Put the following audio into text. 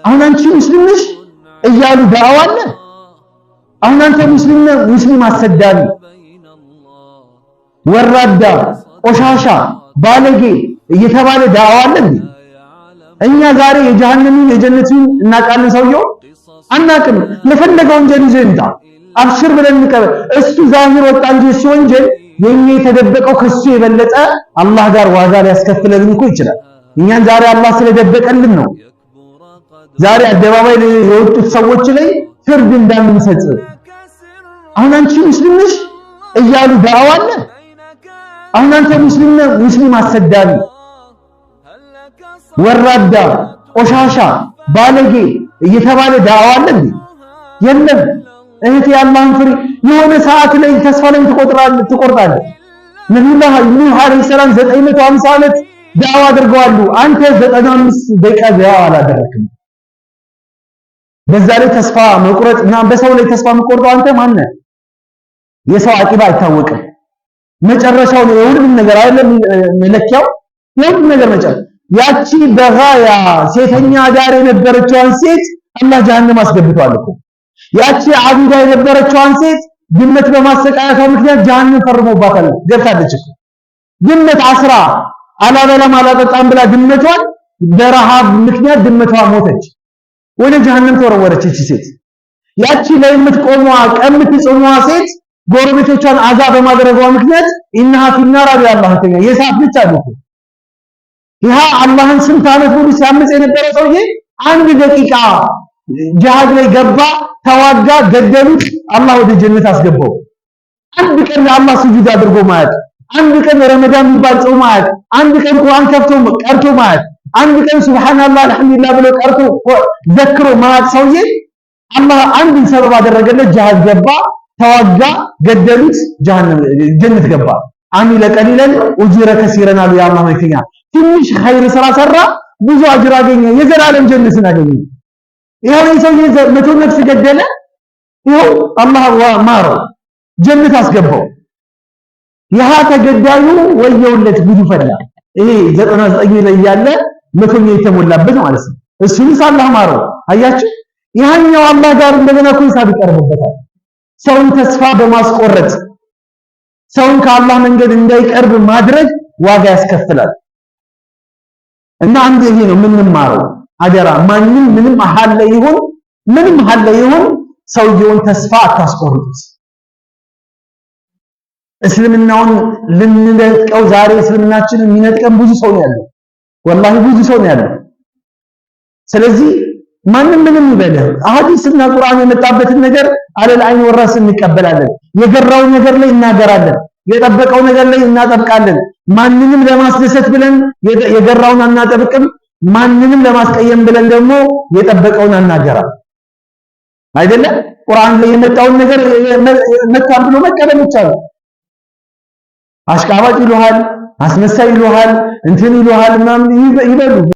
አሁን አንቺ ሙስሊም ነሽ እያሉ ዳዕዋ አለ። አሁን አንተ ሙስሊም አሰዳቢ፣ ወራዳ፣ ቆሻሻ፣ ባለጌ እየተባለ ዳዕዋ አለ እንዴ? እኛ ዛሬ የጀሃነምን የጀነትን እናቃለን። ሰውየው አናቅም። ለፈለገው ወንጀል ይዞ ይምጣ አብሽር ብለን እንቀበል። እሱ ዛሂር ወጣ እንጂ እሱ ወንጀል የኛ የተደበቀው ከሱ የበለጠ አላህ ጋር ዋጋ ሊያስከፍለን እኮ ይችላል። እኛን ዛሬ አላህ ስለደበቀልን ነው ዛሬ አደባባይ የወጡት ሰዎች ላይ ፍርድ እንዳንሰጥ። አሁን አንቺ ሙስሊም ነሽ እያሉ ዳዕዋ አለ። አሁን አንተ ሙስሊም አሰዳቢ፣ ወራዳ፣ ቆሻሻ፣ ባለጌ እየተባለ ዳዕዋ አለ እንዴ? የለም። እህቴ አላህን ፍሪ። የሆነ ሰዓት ላይ ተስፋ ላይ ትቆርጣለህ። ነብዩላህ ኑህ አለይሂ ሰላም 950 ዓመት ዳዕዋ አድርገዋል። አንተ 95 ደቂቃ ዳዕዋ አላደረክም። በዛ ላይ ተስፋ መቁረጥ እና በሰው ላይ ተስፋ መቁረጥ አንተ ማን ነህ? የሰው አቂባ አይታወቅም። መጨረሻው ነው የሁሉም ነገር አይደለም መለኪያው የሁሉም ነገር መጨረሻ። ያቺ በጋያ ሴተኛ ዳር የነበረችዋን ሴት አላህ ጀሃነም አስገብቷል እኮ። ያቺ አቢዳ የነበረችዋን ሴት ድመት በማሰቃየቷ ምክንያት ጀሃነም ፈርሞባታል፣ ገብታለች እኮ። ድመት አስራ አላበላም አላጠጣም ብላ ድመቷን በረሃብ ምክንያት ድመቷ ሞተች፣ ወደ ጀሃነም ተወረወረች እቺ ሴት። ያቺ ላይ የምትቆመዋ ቀን የምትጾመዋ ሴት ጎረቤቶቿን አዛ በማድረጓ ምክንያት ኢንሃ ፊናር አላህ ተኛ የሳት ብቻ ነው። ይሄ አላህን ስንት ዓመት ሙሉ ሲያምጽ የነበረ ሰውዬ አንድ ደቂቃ ጂሃድ ላይ ገባ፣ ተዋጋ፣ ገደሉት፣ አላህ ወደ ጀነት አስገባው። አንድ ቀን ለአላህ ስጁድ አድርጎ ማያት፣ አንድ ቀን ረመዳን የሚባል ጾም ማያት፣ አንድ ቀን ቁርአን ከፍቶ ቀርቶ ማያት፣ አንድ ቀን ሱብሃንአላህ አልሐምዱሊላህ ብሎ ቀርቶ ዘክሮ ማያት ሰውዬ አላህ አንድ ሰበብ አደረገለት፣ ጂሃድ ገባ፣ ተዋጋ፣ ገደሉት፣ ጀነት ገባ። አሚለ ቀሊለን ኡጅረ ከሲረን አሉ የአላህ መልእክተኛ። ትንሽ ኸይር ስራ ሰራ፣ ብዙ አጅር አገኘ፣ የዘላለም ጀነትን አገኘ። ይሄው ሰውዬ 100 ነፍስ ገደለ፣ ይሄው አላህ ማረው፣ ጀነት አስገባው። ይሃ ተገዳዩ ወየውለት ጉዱ ፈላ። ይሄ 99 ላይ ያለ 100 የተሞላበት ማለት ነው። እሱንስ አላህ ማረው። አያችሁ፣ ይሄኛው አላህ ጋር እንደገና እኮ ሂሳብ ይቀርብበታል። ሰውን ተስፋ በማስቆረጥ ሰውን ከአላህ መንገድ እንዳይቀርብ ማድረግ ዋጋ ያስከፍላል። እና አንድ ይሄ ነው የምንማረው። አደራ ማንም ምንም ሐለ ይሁን ሰውየውን ተስፋ አታስቆርጡት። እስልምናውን ልንነጥቀው ዛሬ እስልምናችንን የሚነጥቀን ብዙ ሰው ነው ያለው፣ ወላሂ ብዙ ሰው ነው ያለው። ስለዚህ ማንም ምንም ይበልህ አሐዲስና ቁርአን የመጣበትን ነገር አለል አይን ወራስ እንቀበላለን። የገራው ነገር ላይ እናገራለን፣ የጠበቀው ነገር ላይ እናጠብቃለን። ማንንም ለማስደሰት ብለን የገራውን አናጠብቅም፣ ማንንም ለማስቀየም ብለን ደግሞ የጠበቀውን አናገራም። አይደለም ቁርአን ላይ የመጣውን ነገር መጣም ብሎ መቀበል ይቻላል። አሽቃባጭ ይሉሃል፣ አስመሳይ ይሉሃል፣ እንትን ይሉሃል፣ ምናምን ይበሉ